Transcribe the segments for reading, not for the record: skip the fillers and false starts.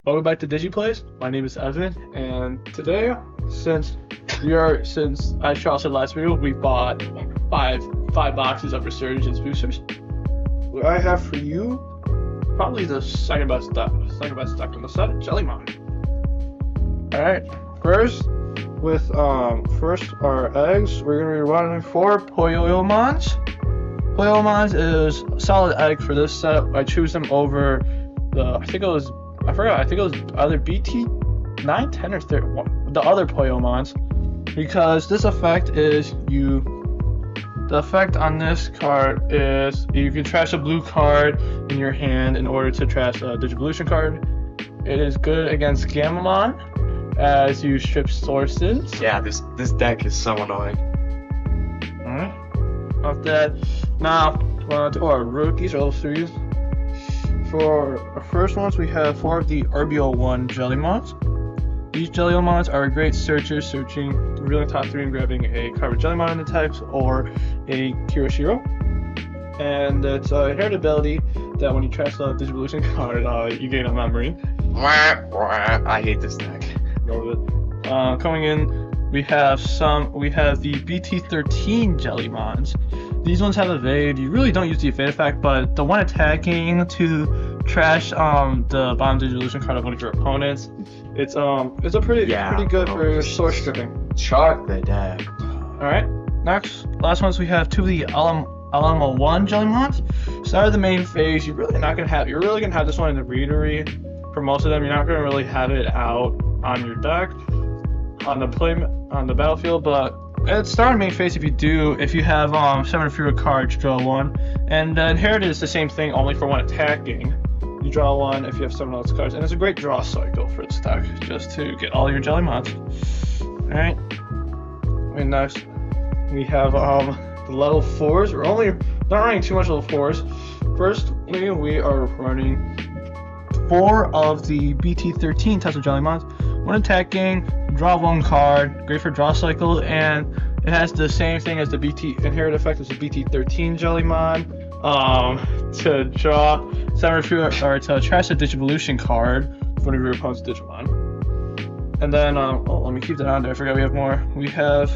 Welcome back to DigiPlays. My name is Evan, and today, since I shot the last video, we bought five boxes of Resurgence boosters. What I have for you, probably the second best stock on the set, Jellymon. All right, first our eggs. We're gonna be running 4 Jellymons. Jellymons is a solid egg for this setup. I choose them over I think it was either BT9, 10, or 30, the other Jellymons, because this effect is the effect on this card is you can trash a blue card in your hand in order to trash a Digivolution card. It is good against Jellymon as you strip sources. Yeah, this deck is so annoying. Alright. Off that. Now, to our rookies, or level 3s. For our first ones, we have 4 of the RB-01 Jellymons. These Jellymons are great searchers, searching, revealing top 3 and grabbing a card with Jellymon in the types or a Kiroshiro. And it's a inherent ability that when you trash a Digivolution card, you gain a memory. I hate this deck. Coming in, we have the BT13 Jellymons. These ones have evade. You really don't use the evade effect, but the one attacking to trash the bottom Digivolution card of one of your opponents, it's pretty good for source stripping. Chart the deck. Alright, last ones we have 2 of the RB-01 Jellymons. Start of the main phase, you're really gonna have this one in the readery. For most of them, you're not gonna really have it out on your deck on the battlefield, but at start of main phase, if you have 7 or fewer cards, draw 1. And inherited is the same thing, only for one attacking. You draw 1 if you have 7 of those cards, and it's a great draw cycle for this deck, just to get all your Jellymons. Alright. And next we have the level 4s. We're not running too much level 4s. Firstly, we are running 4 of the BT13 types of Jellymons. One attacking, draw 1 card, great for draw cycle, and it has the same thing as the BT inherit effect as the BT13 Jellymon. To draw 7 or fewer, or to trash a Digivolution card for one of your opponent's Digimon. And then, let me keep that on there. I forgot we have more. We have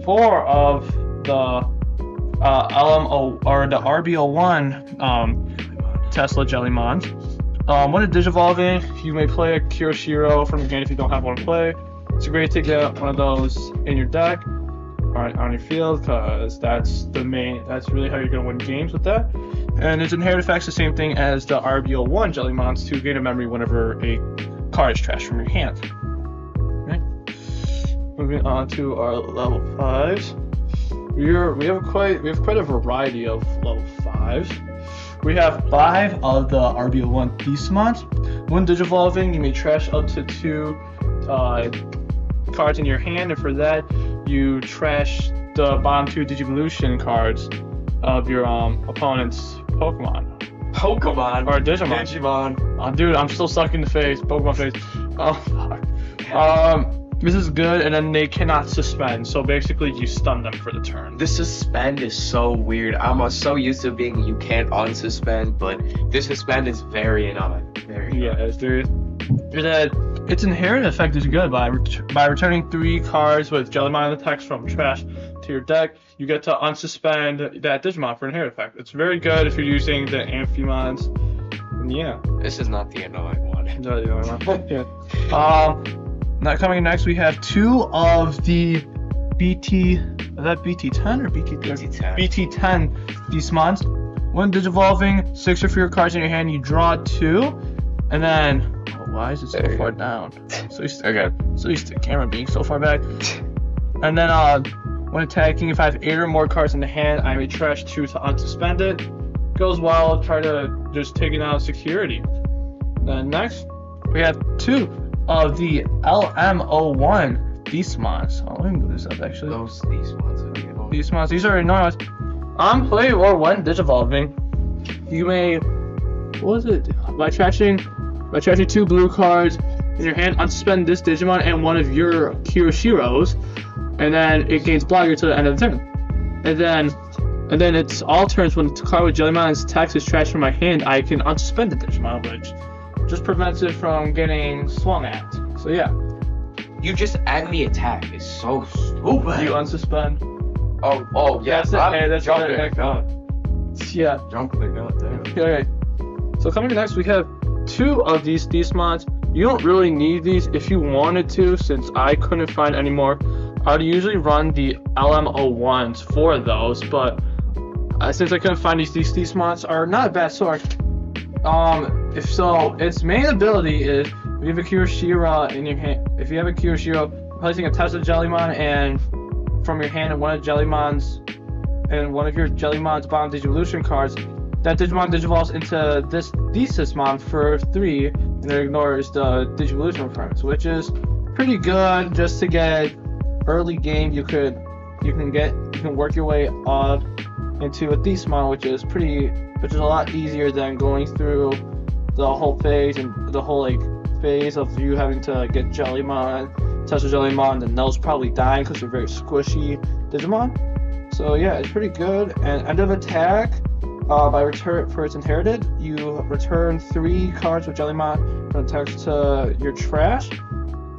4 of the RB-01 Tesla Jellymons. When it's Digivolving, you may play a Kiroshiro from the game if you don't have one to play. It's great to get one of those in your deck or on your field, because that's really how you're going to win games with that. And its inherent effect's the same thing as the RB-01 Jellymons, to gain a memory whenever a card is trashed from your hand. Okay. Moving on to our level 5s. We have quite a variety of level 5s. We have 5 of the RB-01 Beastmons. When Digivolving, you may trash up to 2 cards in your hand, and for that, you trash the bottom 2 Digivolution cards of your opponent's Pokemon. Or Digimon. Dude, I'm still stuck in the face. Pokemon face. Oh, fuck. This is good, and then they cannot suspend, so basically you stun them for the turn. The suspend is so weird. I'm so used to being you can't unsuspend, but this suspend is very annoying. Yes, dude. Its inherent effect is good. By returning 3 cards with Jellymon attacks from trash to your deck, you get to unsuspend that Digimon for inherent effect. It's very good if you're using the Amphimons. And yeah. This is not the annoying one. Not the annoying one. Yeah. Coming next, we have 2 of the BT10 or BT10? BT10 Beastmons. When Digivolving, 6 or fewer cards in your hand, you draw 2, and then why is it so far down? So used to the camera being so far back. And then when attacking, if I have 8 or more cards in the hand, I may trash 2 to unsuspend it. Goes wild, try to just take it out of security. Then next, we have 2 of the LM01 Beastmons. Let me move this up actually. Those Beastmons. These are annoying. On play or when Digivolving, you may by trashing 2 blue cards in your hand, unsuspend this Digimon and one of your Kiroshiros, and then it gains blocker to the end of the turn. And then it's all turns when the card with Jellymon's attacks is trashed from my hand, I can unsuspend the Digimon, which just prevents it from getting swung at. So yeah. You just end the attack. It's so stupid. You unsuspend. Oh, yeah. That's it. Hey, that's jumping it. the gun. Yeah. Jumping the gun, damn. Okay. So coming next, we have 2 of these mods. You don't really need these if you wanted to, since I couldn't find any more. I'd usually run the RB-01s for those, but since I couldn't find these mods are not a bad source. If so, its main ability is if you have a Kirishira in your hand. If you have a Kirishira, placing a Tesla Jellymon and from your hand and one of your Jellymon's Bomb Digivolution cards, that Digimon digivolves into this Thesis-mon for 3, and it ignores the Digivolution requirements, which is pretty good just to get early game. You can work your way up into a Thesis-mon, which is a lot easier than going through the whole phase and the whole phase of you having to get Jellymon, Tesla Jellymon, and those probably dying because they're very squishy Digimon. So yeah, it's pretty good. And end of attack, by return for its inherited, you return 3 cards with Jellymon from text to your trash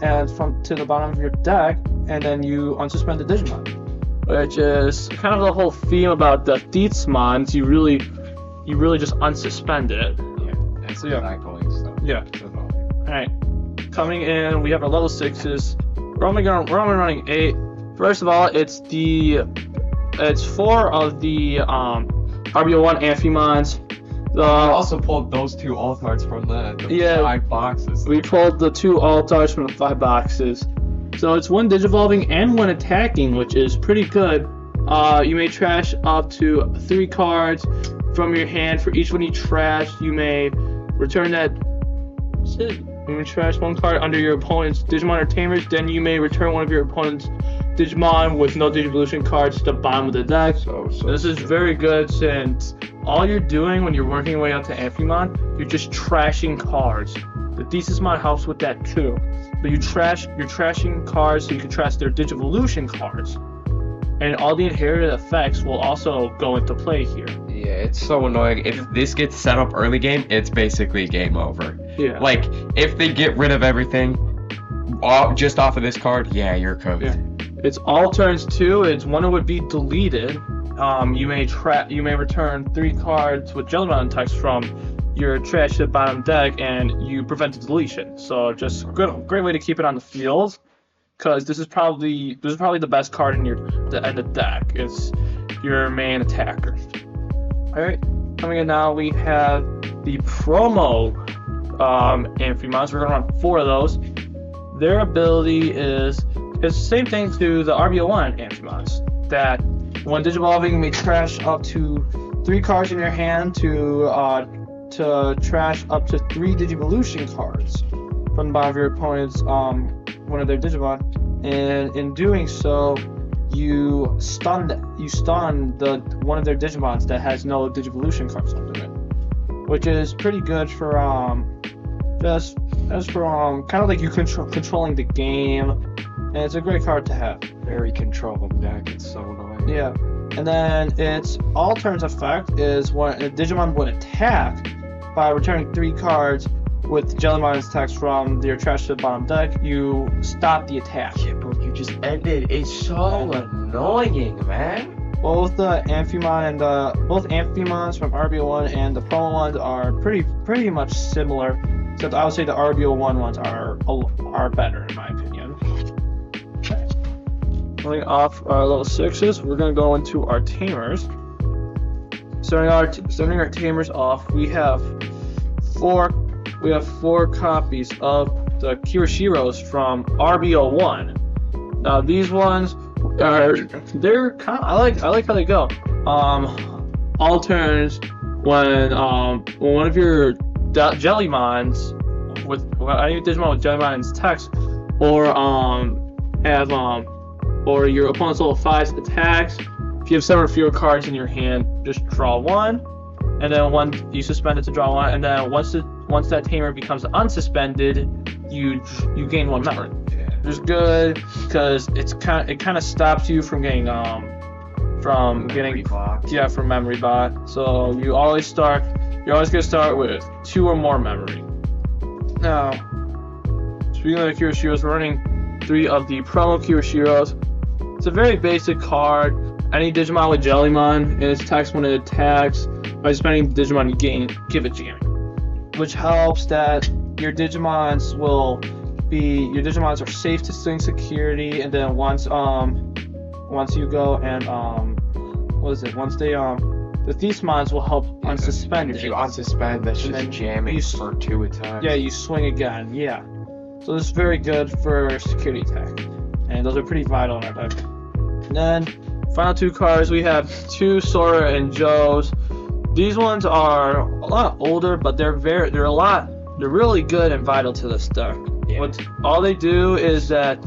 and to the bottom of your deck, and then you unsuspend the Digimon, which is kind of the whole theme about the Thesis-mons. You really just unsuspend it. Yeah, that's not going stuff. Yeah. Alright. Coming in, we have our level 6s. We're only running 8. First of all, it's 4 of the RB-01 Amphimons. We also pulled those 2 alt-arts from the 5 boxes. We pulled the 2 alt-arts from the 5 boxes. So it's 1 digivolving and 1 attacking, which is pretty good. You may trash up to 3 cards from your hand. For each one you trash, you may return that. You may trash 1 card under your opponent's Digimon or Tamers. Then you may return one of your opponent's Digimon with no Digivolution cards to the bottom of the deck. So this is very good, since all you're doing when you're working your way up to Amphimon, you're just trashing cards. The Thesis-mon helps with that too. But you're trashing cards so you can trash their Digivolution cards. And all the inherited effects will also go into play here. Yeah, it's so annoying. If this gets set up early game, it's basically game over. Yeah. Like, if they get rid of everything just off of this card, yeah, you're cooked. Yeah. It's all turns too. It's one would be deleted. You may return 3 cards with Jellymon text from your trash to the bottom deck, and you prevent the deletion. So just great way to keep it on the field, because this is probably the best card in the deck. It's your main attacker. All right, coming in now, we have the promo Amphimons. We're gonna run 4 of those. Their ability is the same thing to the RB-01 Amphimons, that when digivolving, you may trash up to 3 cards in your hand to trash up to 3 Digivolution cards from the bottom of your opponent's one of their Digimon, and in doing so, you stun the one of their Digimons that has no Digivolution cards under it, which is pretty good for just for kind of like you controlling the game, and it's a great card to have. Very controlling deck. It's so annoying. Yeah, and then its all turns effect is when a Digimon would attack by returning 3 cards with Jellymon's text from your trash to the bottom deck. You stop the attack. Yeah, bro, you just ended. It's so annoying, man. Both the Amphimon and both Amphimons from RB-01 and the promo ones are pretty much similar, except I would say the RB-01 ones are better in my opinion. Okay. Coming off our level 6s, we're gonna go into our tamers. Starting our tamers off, we have 4 copies of the Kirishiros from RB-01. Now these ones they're kind of, I like how they go. All turns when one of your Jellymons any Digimon with Jellymon's text or your opponent's level 5 attacks. If you have 7 or fewer cards in your hand, just draw 1, and then you suspend it to draw 1, and then once that tamer becomes unsuspended, you gain 1 memory. Which is good because it kind of stops you from getting from memory bot. So you're always gonna start with 2 or more memory. Now, speaking of Kirishiros, we're running 3 of the promo Kirishiros. It's a very basic card. Any Digimon with Jellymon and its attacks when it attacks by spending Digimon you give it jamming, which helps that your Digimons are safe to swing security, and then once you go and once they the Thiefmons will help unsuspend. If you unsuspend, that's just jamming for 2 attacks. Yeah, you swing again. Yeah. So this is very good for security attack, and those are pretty vital in our deck. And then final 2 cards, we have 2 Sora and Joes. These ones are a lot older, but they're really good and vital to this deck. Yeah. All they do is that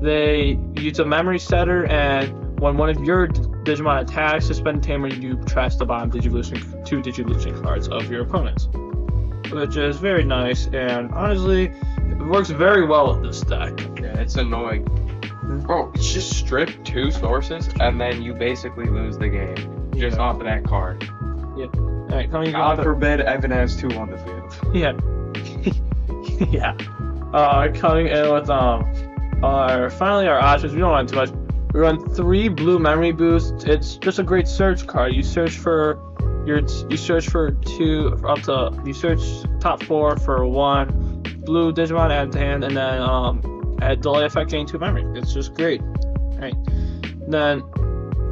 they use a memory setter, and when one of your Digimon attacks, suspend tamer, you trash the bottom 2 Digivolution cards of your opponents, which is very nice, and honestly, it works very well with this deck. Yeah, it's annoying. Bro, it's just strip 2 sources, and then you basically lose the game just off of that card. Yeah. Alright, God forbid Evan has 2 on the field. Yeah. Yeah. Coming in with our options. We don't want too much. We run 3 blue memory boosts. It's just a great search card. You search top 4 for 1 blue Digimon add to hand, and then add delay effect, gain 2 memory. It's just great. Alright. Then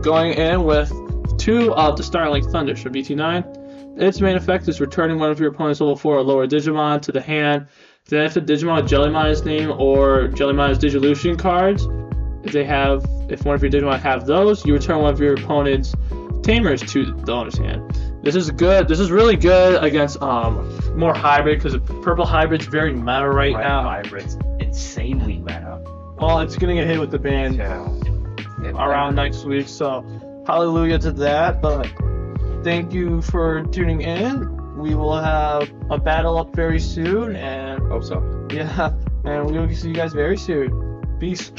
going in with 2 of the Starlink Thunder for BT9. Its main effect is returning one of your opponent's level 4 or lower Digimon to the hand. Then if the Digimon with Jellymon's name or Jellymon's Digivolution cards, if one of your Digimon have those, you return one of your opponent's tamers to the owner's hand. This is good. This is really good against more hybrid, because purple hybrid's very meta right now. Hybrid's insanely meta. Well, it's gonna get hit with the ban around next week, so hallelujah to that. But thank you for tuning in. We will have a battle up very soon, and hope so. Yeah, and we will see you guys very soon. Peace.